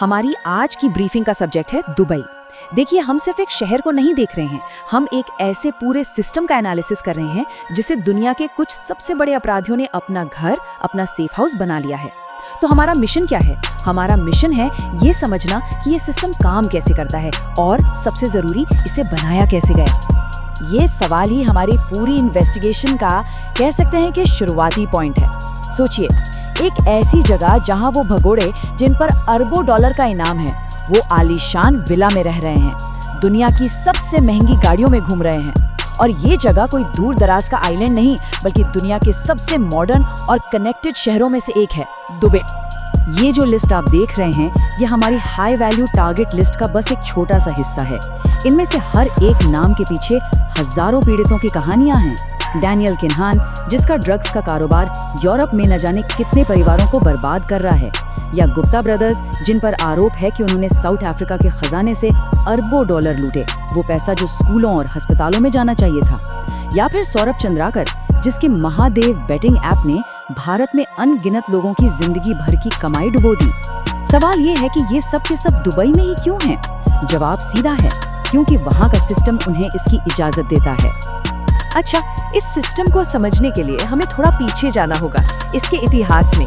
हमारी आज की ब्रीफिंग का सब्जेक्ट है दुबई। देखिए, हम सिर्फ एक शहर को नहीं देख रहे हैं, हम एक ऐसे पूरे सिस्टम का एनालिसिस कर रहे हैं जिसे दुनिया के कुछ सबसे बड़े अपराधियों ने अपना घर, अपना सेफ हाउस बना लिया है। तो हमारा मिशन क्या है? हमारा मिशन है ये समझना कि ये सिस्टम काम कैसे करता है और सबसे जरूरी, इसे बनाया कैसे गया। ये सवाल ही हमारी पूरी इन्वेस्टिगेशन का कह सकते हैं कि शुरुआती पॉइंट है। सोचिए, एक ऐसी जगह जहां वो भगोड़े जिन पर अरबों डॉलर का इनाम है, वो आलीशान विला में रह रहे हैं, दुनिया की सबसे महंगी गाड़ियों में घूम रहे हैं। और ये जगह कोई दूर दराज का आइलैंड नहीं, बल्कि दुनिया के सबसे मॉडर्न और कनेक्टेड शहरों में से एक है, दुबई। ये जो लिस्ट आप देख रहे हैं, ये हमारी हाई वैल्यू टारगेट लिस्ट का बस एक छोटा सा हिस्सा है। इनमें से हर एक नाम के पीछे हजारों पीड़ितों की कहानियां हैं। डैनियल किन्हान, जिसका ड्रग्स का कारोबार यूरोप में न जाने कितने परिवारों को बर्बाद कर रहा है, या गुप्ता ब्रदर्स, जिन पर आरोप है कि उन्होंने साउथ अफ्रीका के खजाने से अरबों डॉलर लूटे, वो पैसा जो स्कूलों और अस्पतालों में जाना चाहिए था। या फिर सौरभ चंद्राकर, जिसके महादेव बेटिंग ऐप ने भारत में अनगिनत लोगों की जिंदगी भर की कमाई डुबो दी। सवाल ये है कि ये सब के सब दुबई में ही क्यों हैं? जवाब सीधा है, क्योंकि वहाँ का सिस्टम उन्हें इसकी इजाजत देता है। अच्छा, इस सिस्टम को समझने के लिए हमें थोड़ा पीछे जाना होगा, इसके इतिहास में।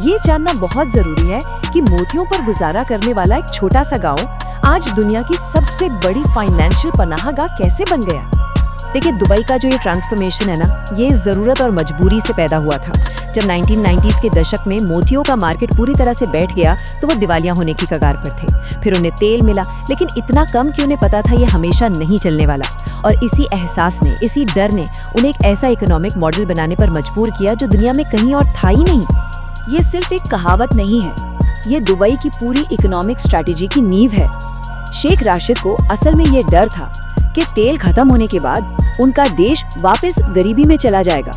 ये जानना बहुत जरूरी है कि मोतियों पर गुजारा करने वाला एक छोटा सा गांव आज दुनिया की सबसे बड़ी फाइनेंशियल पनाहगाह कैसे बन गया। देखिए, दुबई का जो ये ट्रांसफॉर्मेशन है ना, ये जरूरत और मजबूरी से पैदा हुआ था। जब 1990s के दशक में मोतियों का मार्केट पूरी तरह से बैठ गया तो वो दिवालिया होने की कगार पर थे। फिर उन्हें तेल मिला, लेकिन इतना कम कि उन्हें पता था ये हमेशा नहीं चलने वाला। और इसी एहसास ने, इसी डर ने उन्हें एक ऐसा इकोनॉमिक मॉडल बनाने पर मजबूर किया जो दुनिया में कहीं और था ही नहीं। ये सिर्फ एक कहावत नहीं है, ये दुबई की पूरी इकोनॉमिक स्ट्रैटेजी की नींव है। शेख राशिद को असल में ये डर था कि तेल खत्म होने के बाद उनका देश वापस गरीबी में चला जाएगा,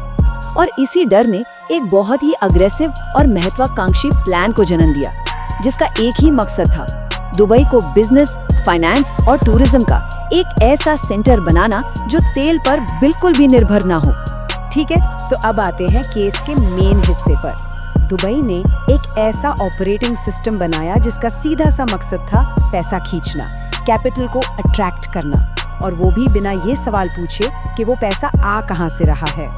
और इसी डर ने एक बहुत ही अग्रेसिव और महत्वाकांक्षी प्लान को जन्म दिया, जिसका एक ही मकसद था, दुबई को बिजनेस, फाइनेंस और टूरिज्म का एक ऐसा सेंटर बनाना जो तेल पर बिल्कुल भी निर्भर ना हो। ठीक है, तो अब आते हैं केस के मेन हिस्से पर। दुबई ने एक ऐसा ऑपरेटिंग सिस्टम बनाया जिसका सीधा सा मकसद था पैसा खींचना, कैपिटल को अट्रैक्ट करना, और वो भी बिना ये सवाल पूछे कि वो पैसा आ कहां से रहा है।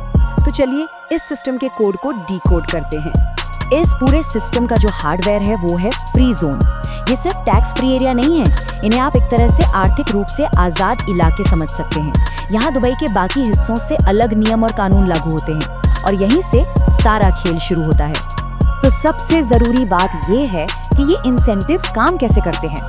तो चलिए इस सिस्टम के कोड को डिकोड करते हैं। इस पूरे सिस्टम का जो हार्डवेयर है वो है फ्री जोन। ये सिर्फ टैक्स फ्री एरिया नहीं है, इन्हें आप एक तरह से आर्थिक रूप से आजाद इलाके समझ सकते हैं। यहाँ दुबई के बाकी हिस्सों से अलग नियम और कानून लागू होते हैं, और यहीं से सारा खेल शुरू होता है। तो सबसे जरूरी बात ये है कि ये इंसेंटिव्स काम कैसे करते हैं।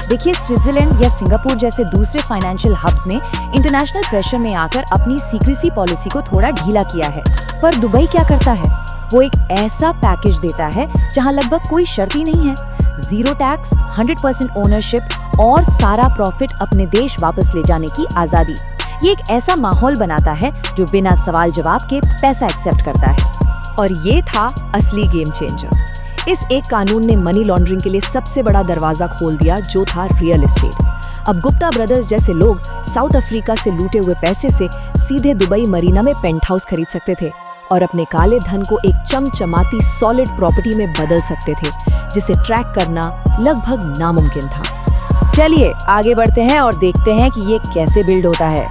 देखिए, स्विट्जरलैंड या सिंगापुर जैसे दूसरे फाइनेंशियल हब्स ने इंटरनेशनल प्रेशर में आकर अपनी सीक्रेसी पॉलिसी को थोड़ा ढीला किया है, पर दुबई क्या करता है? वो एक ऐसा पैकेज देता है जहां लगभग कोई शर्त ही नहीं है, 0 टैक्स, 100% ओनरशिप और सारा प्रॉफिट अपने देश वापस ले जाने की आजादी। ये एक ऐसा माहौल बनाता है जो बिना सवाल जवाब के पैसा एक्सेप्ट करता है। और ये था असली गेम चेंजर। इस एक कानून ने मनी लॉन्ड्रिंग के लिए सबसे बड़ा दरवाजा खोल दिया, जो था रियल एस्टेट। अब गुप्ता ब्रदर्स जैसे लोग साउथ अफ्रीका से लूटे हुए पैसे से सीधे दुबई मरीना में पेंट हाउस खरीद सकते थे और अपने काले धन को एक चमचमाती सॉलिड प्रॉपर्टी में बदल सकते थे, जिसे ट्रैक करना लगभग नामुमकिन था। चलिए आगे बढ़ते हैं और देखते हैं कि ये कैसे बिल्ड होता है।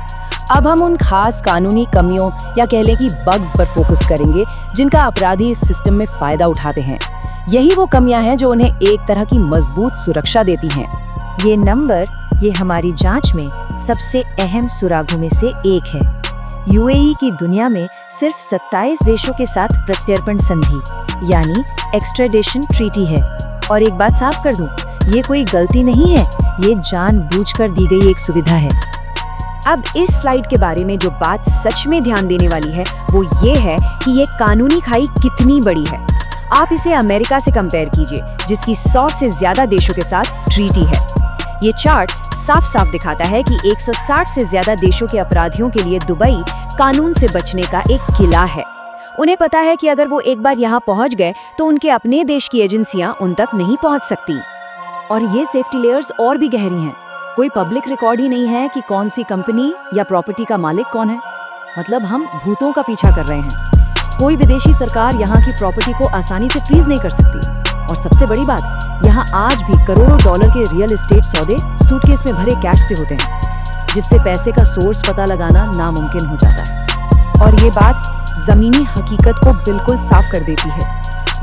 अब हम उन खास कानूनी कमियों या कह लें कि बग्स पर फोकस करेंगे जिनका अपराधी इस सिस्टम में फायदा उठाते हैं। यही वो कमियां हैं जो उन्हें एक तरह की मजबूत सुरक्षा देती हैं। ये नंबर, ये हमारी जांच में सबसे अहम सुरागों में से एक है। यूएई की दुनिया में सिर्फ 27 देशों के साथ प्रत्यर्पण संधि यानी एक्स्ट्राडिशन ट्रीटी है। और एक बात साफ कर दूं, ये कोई गलती नहीं है, ये जानबूझकर दी गई एक सुविधा है। अब इस स्लाइड के बारे में जो बात सच में ध्यान देने वाली है वो ये है कि ये कानूनी खाई कितनी बड़ी है। आप इसे अमेरिका से कंपेयर कीजिए, जिसकी 100 से ज्यादा देशों के साथ ट्रीटी है। ये चार्ट साफ साफ दिखाता है कि 160 से ज्यादा देशों के अपराधियों के लिए दुबई कानून से बचने का एक किला है। उन्हें पता है कि अगर वो एक बार यहाँ पहुँच गए तो उनके अपने देश की एजेंसियां उन तक नहीं पहुँच सकती। और ये सेफ्टी लेयर्स और भी गहरी हैं। कोई पब्लिक रिकॉर्ड ही नहीं है कि कौन सी कंपनी या प्रॉपर्टी का मालिक कौन है। मतलब हम भूतों का पीछा कर रहे हैं। कोई विदेशी सरकार यहाँ की प्रॉपर्टी को आसानी से फ्रीज नहीं कर सकती। और सबसे बड़ी बात, यहाँ आज भी करोड़ों डॉलर के रियल एस्टेट सौदे सूटकेस में भरे कैश से होते हैं, जिससे पैसे का सोर्स पता लगाना नामुमकिन हो जाता है। और ये बात जमीनी हकीकत को बिल्कुल साफ कर देती है।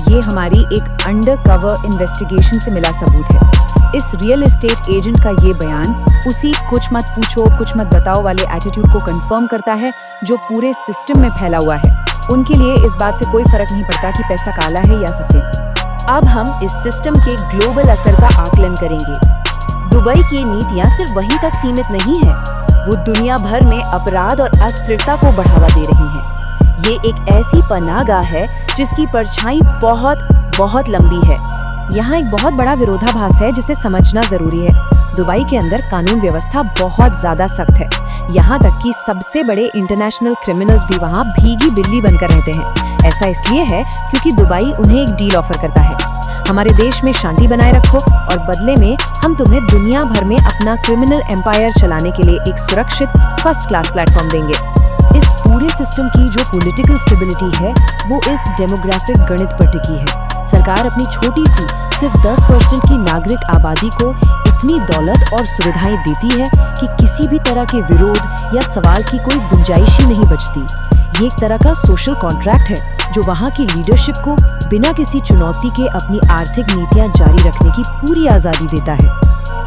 ये हमारी एक अंडरकवर इन्वेस्टिगेशन से मिला सबूत है। इस रियल एस्टेट एजेंट का ये बयान उसी कुछ मत पूछो कुछ मत बताओ वाले एटीट्यूड को कंफर्म करता है जो पूरे सिस्टम में फैला हुआ है। उनके लिए इस बात से कोई फर्क नहीं पड़ता कि पैसा काला है या सफेद। अब हम इस सिस्टम के ग्लोबल असर का आकलन करेंगे। दुबई की नीतियां सिर्फ वहीं तक सीमित नहीं है, वो दुनिया भर में अपराध और अस्थिरता को बढ़ावा दे रही हैं। ये एक ऐसी पनाहगाह है जिसकी परछाई बहुत बहुत लंबी है। यहाँ एक बहुत बड़ा विरोधाभास है जिसे समझना जरूरी है। दुबई के अंदर कानून व्यवस्था बहुत ज्यादा सख्त है। यहाँ तक कि सबसे बड़े इंटरनेशनल क्रिमिनल्स भी वहाँ भीगी बिल्ली बनकर रहते हैं। ऐसा इसलिए है क्योंकि दुबई उन्हें एक डील ऑफर करता है, हमारे देश में शांति बनाए रखो और बदले में हम तुम्हें दुनिया भर में अपना क्रिमिनल एम्पायर चलाने के लिए एक सुरक्षित फर्स्ट क्लास प्लेटफॉर्म देंगे। इस पूरे सिस्टम की जो पॉलिटिकल स्टेबिलिटी है वो इस डेमोग्राफिक गणित पर टिकी है। सरकार अपनी छोटी सी सिर्फ 10% की नागरिक आबादी को इतनी दौलत और सुविधाएं देती है कि किसी भी तरह के विरोध या सवाल की कोई गुंजाइश ही नहीं बचती। ये एक तरह का सोशल कॉन्ट्रैक्ट है जो वहाँ की लीडरशिप को बिना किसी चुनौती के अपनी आर्थिक नीतियां जारी रखने की पूरी आज़ादी देता है।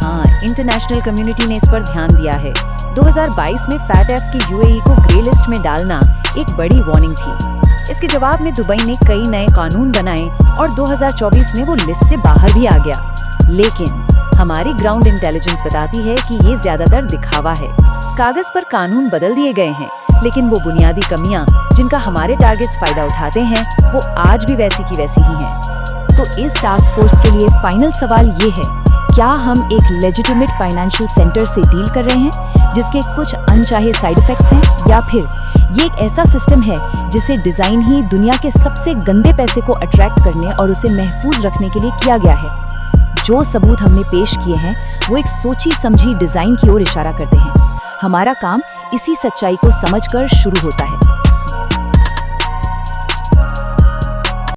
हाँ, इंटरनेशनल कम्युनिटी ने इस पर ध्यान दिया है। 2022 में फैटएफ की यूएई को ग्रे लिस्ट में डालना एक बड़ी वार्निंग थी। इसके जवाब में दुबई ने कई नए कानून बनाए और 2024 में वो लिस्ट से बाहर भी आ गया। लेकिन हमारी ग्राउंड इंटेलिजेंस बताती है कि ये ज्यादातर दिखावा है। कागज पर कानून बदल दिए गए हैं, लेकिन वो बुनियादी कमियां जिनका हमारे टारगेट्स फायदा उठाते हैं वो आज भी वैसी की वैसी ही हैं। तो इस टास्क फोर्स के लिए फाइनल सवाल ये है, क्या हम एक लेजिटिमेट फाइनेंशियल सेंटर से डील कर रहे हैं जिसके कुछ अनचाहे साइड इफेक्ट्स हैं, या फिर ये एक ऐसा सिस्टम है जिसे डिजाइन ही दुनिया के सबसे गंदे पैसे को अट्रैक्ट करने और उसे महफूज रखने के लिए किया गया है? जो सबूत हमने पेश किए हैं वो एक सोची समझी डिजाइन की ओर इशारा करते हैं। हमारा काम इसी सच्चाई को समझकर शुरू होता है।